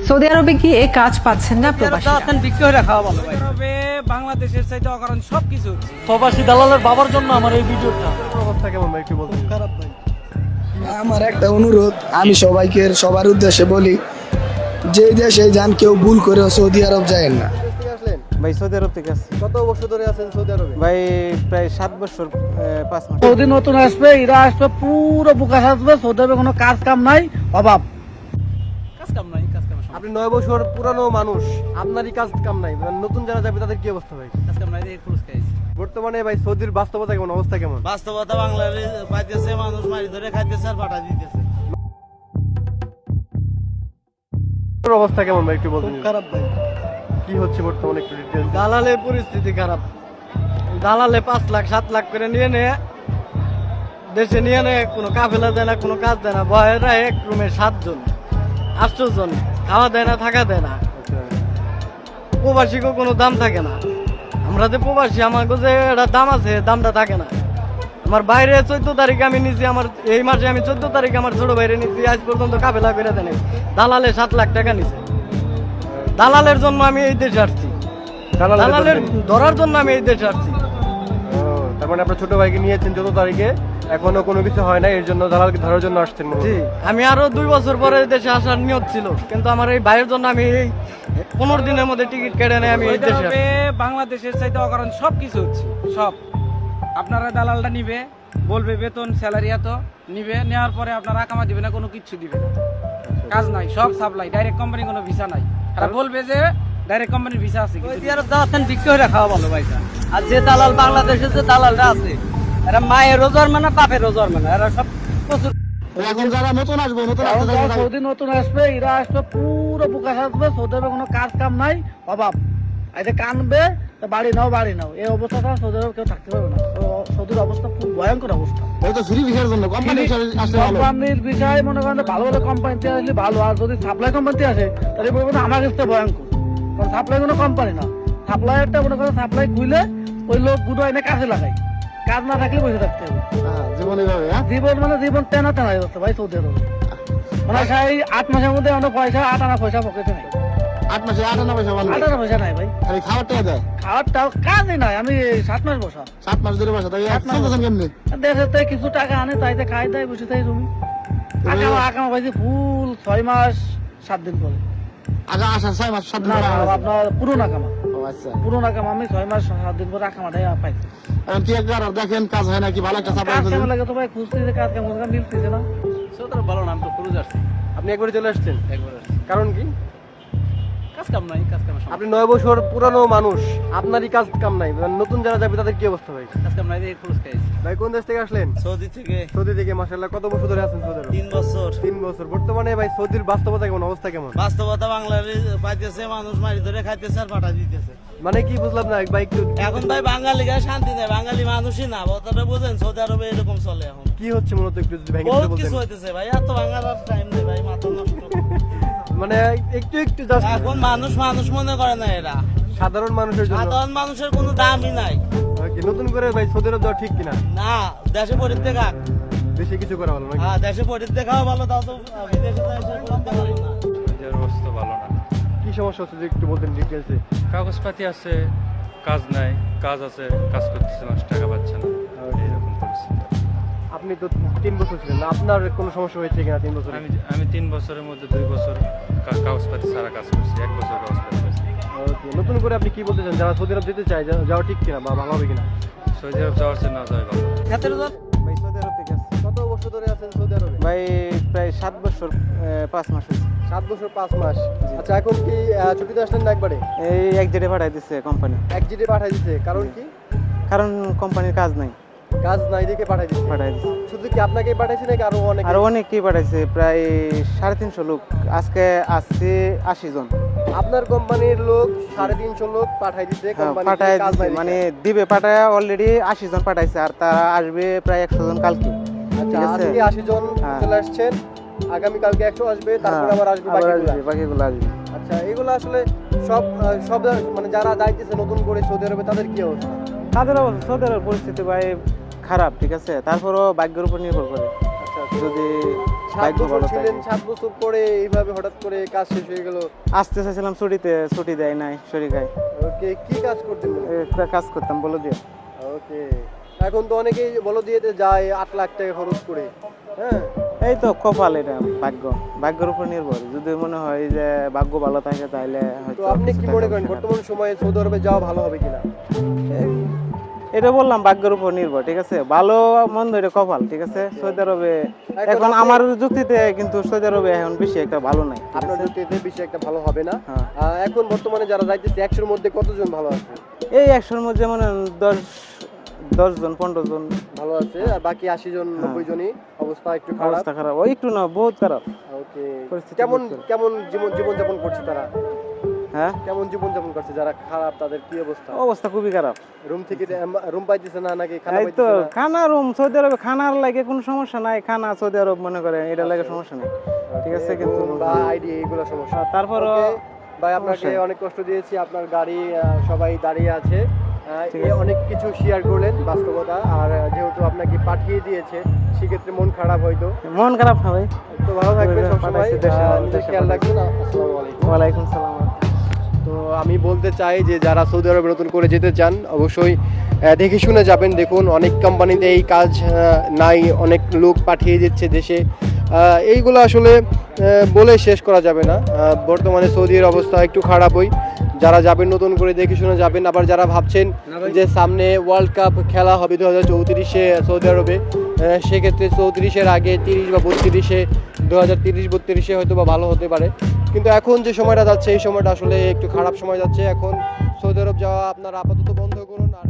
Saudi আরবে গিয়ে কাজ পাচ্ছেন না প্রবাসীরা। বাংলাদেশের চাইতে অকারণ সবকিছু হচ্ছে। প্রবাসী দালালের বাবার জন্য আমার এই ভিডিওটা। অবস্থা কেমন ভাই একটু বলুন। খারাপ ভাই। আমার একটা অনুরোধ, আমি সবাইকে সবার উদ্দেশ্যে বলি, যে দেশে যান কেউ ভুল করে সৌদি আরব যায় না। আসলেন ভাই সৌদি আরব থেকে আসছি কত বছর ধরে আছেন সৌদি আরবে? ভাই প্রায় 7 বছর 5 মাস। সৌদি নতুন আসবে, এরা আসবে পুরো বুকা সাজবে, সৌদি আরবে কোনো কাজ কাম নাই, অভাব। কাজ কাম নাই, কাজ কাম আপনি 9 বছর পুরানো মানুষ, আপনারই কাজ কাম নাই, মানে নতুন যারা যাবে তাদের কি অবস্থা ভাই? কাজ কাম নাই, এই পুরুষ খাইছে। বর্তমানে ভাই সৌদির বাস্তবতা কেমন, অবস্থা কেমন? বাস্তবতা বাংলাদেশ পাইতেছে, মানুষ মারি ধরে খাইতেছে আর পাঠা দিতেছে। অবস্থা কেমন ভাই একটু বলুন। খারাপ ভাই। কি হচ্ছে বর্তমানে একটু ডিটেইলস। দালালের পরিস্থিতি খারাপ। দালালে 5 লাখ 7 লাখ করে নিয়ে নেয়, দেশে নিয়ে নেয়, কোনো কাফেলা দেয় না, কোনো কাজ দেয় না। বয়েরা এক রুমে 7 জন 8 জন, খাওয়া দেয় না, থাকা দেয় না। প্রবাসীকেও কোনো দাম থাকে না। আমরা যে প্রবাসী, আমার যে একটা দাম আছে, দামটা থাকে না। আমার বাইরে 14 তারিখে আমি নিছি, আমার এই মাসে আমি 14 তারিখে আমার ছোট বাইরে নিছি, আজ পর্যন্ত কাফেলা করে দেয় নাই। দালালে 7 লাখ টাকা নিছে। দালালের জন্য আমি এই দেশে আসছি, দালালের ধরার জন্য আমি এই দেশে আসছি। তার মানে আপনার ছোট ভাইকে নিয়েছেন 14 তারিখে, এখনো কোনো কিছু হয় না, এর জন্য দালালকে ধরার জন্য আসছেন মূলত। জি, আমি আরো 2 বছর পরে দেশে আসার নিয়ত ছিল, কিন্তু আমার এই ভাইয়ের জন্য আমি এই 15 দিনের মধ্যে টিকিট কেটে নেই আমি এই দেশে আসছি। বাংলাদেশের চাইতে অকারণ সবকিছু হচ্ছে। সব আপনারা দালালটা নিবে, বলবে বেতন স্যালারি এত নিবে, নেওয়ার পরে আপনারা আকামা দিবে না, কোনো কিচ্ছু দিবে না। কাজ নাই, সব সাপ্লাই, ডাইরেক্ট কোম্পানি, কোনো ভিসা নাই। তারা বলবে যে ডাইরেক্ট কোম্পানির ভিসা আছে, কিন্তু সৌদি আরব যাচ্ছেন বিক্রি করে খাওয়া ভালো ভাইটা। আর যে দালাল বাংলাদেশে যে দালালরা আছে, এরা মায়ের রোজগার মানে বাপের রোজগার মানে, এরা সব প্রচুর। এখন যারা নতুন আসবে, সৌদি নতুন আসবে, এরা আসবে পুরো বুকা সাজবে, সৌদি আরবে কোনো কাজ কাম নাই, অভাব। এতে কানবে, বাড়ি নাও বাড়ি নাও, এই অবস্থাটা সৌদি আরবে কেউ থাকতে পারবে না। সৌদির অবস্থা খুব ভয়ঙ্কর অবস্থা। কোম্পানির বিষয় মনে করেন ভালো ভালো কোম্পানিতে আসলে ভালো, আর যদি সাপ্লাই কোম্পানিতে আসে তাহলে বলবো না আমার কাছে ভয়ঙ্কর। কারণ সাপ্লাই কোনো কোম্পানি না, সাপ্লাই একটা মনে করেন সাপ্লাই খুলে ওই লোক গুলো এনে কাজে লাগাই, কাজ না থাকলে বসে থাকতে হবে। জীবন মানে জীবন টেনা টেনা হয়ে যাচ্ছে ভাই সৌদি আরবে। মানে সেই 8 মাসের মধ্যে আমরা পয়সা 8 আনা পয়সা পকেটে নাই। 8 মাসে 8 আনা পয়সা বন্ধ, 8 আনা পয়সা নাই ভাই, খালি খাওয়ার টাকা দেয়। খাওয়ারটাও কাজই নাই। আমি 7 মাস বসা, 7 মাস ধরে বসা, তাই চলতেছেন কেমনে? দেশে থেকে কিছু টাকা আনে, তাইতে খাই দেয়, বসে থাকি তুমি। আকামা আকামা পাইছি ফুল 6 মাস 7 দিন পরে। আগা আসা 6 মাস 7 দিন না পরে না, আসা। আপনার পুরোনো আকামা, ও আচ্ছা। পুরোনো আকামা আমি 6 মাস 7 দিন পরে আকামাটাই পাইছি। এখন কি একবার দেখেন কাজ হয় নাকি, ভালো একটা সাপ্লাই কাজ করেন। কেমন লাগে তো ভাই, খুঁজতেছে কাজ কেমন মিলতেছে না। সৌদি আরব ভালো নাম তো ক্রুজ আসছে, আপনি একবারে চলে আসছেন, একবার আসছে। কারণ কি? কাজ কাম নাই, কাজ কাম সব। আপনি 9 বছর পুরানো মানুষ, আপনারই কাজ কাম নাই, মানে নতুন যারা যাবে তাদের কি অবস্থা ভাই? কাজ কাম নাই, এই পুরুষ খাইছে। ভাই কোন দেশ থেকে আসলেন? সৌদি থেকে সৌদি থেকে। মাশাআল্লাহ, কত বছর ধরে আছেন সৌদি আরবে? 3 বছর। 3 বছর। বর্তমানে ভাই সৌদির বাস্তবতা কেমন, অবস্থা কেমন? বাস্তবতা বাংলাদেশ পাইতেছে, মানুষ মারি ধরে খাইতেছে আর পাঠা দিতেছে। মানে কি বুঝলাম না ভাই একটু। এখন ভাই বাঙালি গায়ে শান্তি নেই, বাঙালি মানুষই না, কথাটা বুঝেন? সৌদি আরবে এরকম চলে এখন। কি হচ্ছে মূলত একটু যদি ভেঙে বহুত দিতে কিছু বলতেন। হইতেছে ভাই, এত বাঙাল আর টাইম নেই ভাই, মাথা নষ্ট। মানে একটু একটু জাস্ট এখন মানুষ মানুষ মনে করে না এরা, সাধারণ মানুষের জন্য সাধারণ মানুষের কোনো দামই নাই। কি নতুন করে ভাই সৌদি আরব যাওয়া ঠিক কিনা? না, দেশে পরিত্যাগ, বেশি কিছু করা ভালো নাকি? হ্যাঁ দেশে পরিত্যাগ ভালো, তাও তো বিদেশে তো এসে করতে পারি না। এর অবস্থা ভালো না। কি সমস্যা হচ্ছে যে একটু বলতেন ডিটেইলসে। কাগজপাতি আছে, কাজ নাই, কাজ আছে, কাজ করতেছে না, টাকা পাচ্ছে না, এরকম পরিস্থিতি। আপনি তো 3 বছর ছিলেন, আপনার কোনো সমস্যা হয়েছে কিনা 3 বছরে? আমি 3 বছরের মধ্যে 2 বছর কাগজপাতি ছাড়া কাজ করছি, 1 বছর কাগজপাতি করছি। ওকে, নতুন করে আপনি কি বলতে চান যারা সৌদি আরব যেতে চায়, যাওয়া ঠিক কিনা বা ভালো হবে কিনা? সৌদি আরব যাওয়ার জন্য না যাওয়াই ভালো। ভাই সৌদি আরব থেকে আসছি কত বছর ধরে আছেন সৌদি আরবে? ভাই প্রায় 7 বছর 5 মাস হয়েছে। 7 বছর 5 মাস। আচ্ছা, এখন কি ছুটিতে আসলেন না একবারে? এই এক জেটে পাঠাই দিচ্ছে কোম্পানি, একজিটে পাঠাই দিচ্ছে, কারণ কি? কারণ কোম্পানির কাজ নাই, কাজ নাই দেখে পাঠাই দিচ্ছে। পাঠাই দিচ্ছে। শুধু কি আপনাকেই পাঠাইছে নাকি আরো অনেক? আর অনেককেই পাঠাইছে, প্রায় 350 লোক। আজকে আসছে 80 জন। আপনার কোম্পানির লোক 350 লোক পাঠাই দিচ্ছে কোম্পানি, পাঠাই কাজ নাই দিচ্ছে, মানে মানে দিবে পাঠায় অলরেডি 80 জন পাঠাইছে, আর তারা আসবে প্রায় 100 জন কালকে। আচ্ছা, ঠিক আছে? আজকে 80 জন হ্যাঁ। চলে আসছেন, আগামী কালকে 100 আসবে, তারপর হ্যাঁ, আবার আসবে আবার বাকিগুলা। আসবে, বাকিগুলো আসবে। আচ্ছা, এগুলো আসলে সব সব মানে যারা যাইতেছে নতুন করে সৌদি আরবে তাদের কি অবস্থা? তাদের অবস্থা, সৌদি আরবের পরিস্থিতি ভাই খারাপ, ঠিক আছে, তারপরও ভাগ্যের উপর নির্ভর করে। আচ্ছা, আচ্ছা আচ্ছা। যদি 7 ভাগ্য বছর ভালো থাকে। ছিলেন, 7 বছর পরে এইভাবে হঠাৎ করে কাজ শেষ হয়ে গেল। আসতে চাইছিলাম ছুটি দেয় নাই শরীরায় ওকে, কি কাজ করতেন বলুন? একটা কাজ করতাম বলে দিয়ে। ওকে, এখন তো অনেকেই বলো দিয়েতে যায় 8 লাখ টাকা খরচ করে। হ্যাঁ, এই তো কপাল, এটা ভাগ্যের উপর নির্ভর। যদি মনে হয় যে ভাগ্য ভালো থাকে তাহলে তো হয়তো আপনি কিছু কি টাকা মনে করেন পয়সা বর্তমান সময়ে সৌদি আরবে যাওয়া ভালো হবে কিনা? এটা বললাম ভাগ্যের উপর নির্ভর, ঠিক আছে। ভালো মন্দ এটা কপাল, ঠিক আছে। সৌদি আরবে এখন আপনি- আমার যুক্তিতে কিন্তু সৌদি আরবে এখন বেশি একটা ভালো নাই, ঠিক আপনার আছে? যুক্তিতে বেশি একটা ভালো হবে না। হ্যাঁ। এখন বর্তমানে যারা যাইতেছে 100 এর মধ্যে কতজন ভালো আছে? এই 100-র মধ্যে মানে 10 জন 15 জন ভালো আছে, আর বাকি 80 জন 90 জনই অবস্থা একটু খারাপ। অবস্থা খারাপ। ওই একটু না, বহুত খারাপ ওকে, পরিস্থিতি কেমন বহুত খারাপ। কেমন জীবন যাপন করছে তারা? হ্যাঁ, কেমন জীবন যাপন করছে যারা খারাপ, তাদের কি অবস্থা? অবস্থা খুবই খারাপ। রুম থেকে রুম পাইতেছে না নাকি খানা এই তো পাইতেছে না? খানা রুম সৌদি আরবে খানার লাগে কোনো সমস্যা নাই, খানা সৌদি আরব মনে করে এটা লাগে সমস্যা নাই, ঠিক আছে। Okay, কিন্তু room বা আইডি এগুলো সমস্যা। তারপরও Okay, ভাই আপনাকে সমস্যা। অনেক কষ্ট দিয়েছি, আপনার গাড়ি সবাই দাঁড়িয়ে আছে। ঠিক এ আছে। অনেক কিছু শেয়ার করলেন বাস্তবতা, আর যেহেতু আপনাকে পাঠিয়ে দিয়েছে সেক্ষেত্রে মন খারাপ হয়তো। মন খারাপ না ভাই। তো ভালো থাকবেন সবসময়, পাঠাইছে দেশে, নিজের দেশে খেয়াল পাঠাইছে। রাখবেন। আসসালামু আলাইকুম। ওয়ালাইকুম সালাম। তো আমি বলতে চাই যে যারা সৌদি আরবে নতুন করে যেতে চান অবশ্যই দেখে শুনে যাবেন। দেখুন অনেক কোম্পানিতে এই কাজ নাই, অনেক লোক পাঠিয়ে দিচ্ছে দেশে। এইগুলো আসলে বলে শেষ করা যাবে না। বর্তমানে সৌদির অবস্থা একটু খারাপই। যারা যাবেন নতুন করে দেখে শুনে যাবেন। আবার যারা ভাবছেন যে সামনে ওয়ার্ল্ড কাপ খেলা হবে 2034-এ সৌদি আরবে, সেক্ষেত্রে 34-এর আগে 30 বা 32-এ 2030-32-এ হয়তো বা ভালো হতে পারে। কিন্তু এখন যে সময়টা যাচ্ছে এই সময়টা আসলে একটু খারাপ সময় যাচ্ছে। এখন সৌদি আরব যাওয়া আপনারা আপাতত বন্ধ করুন। আর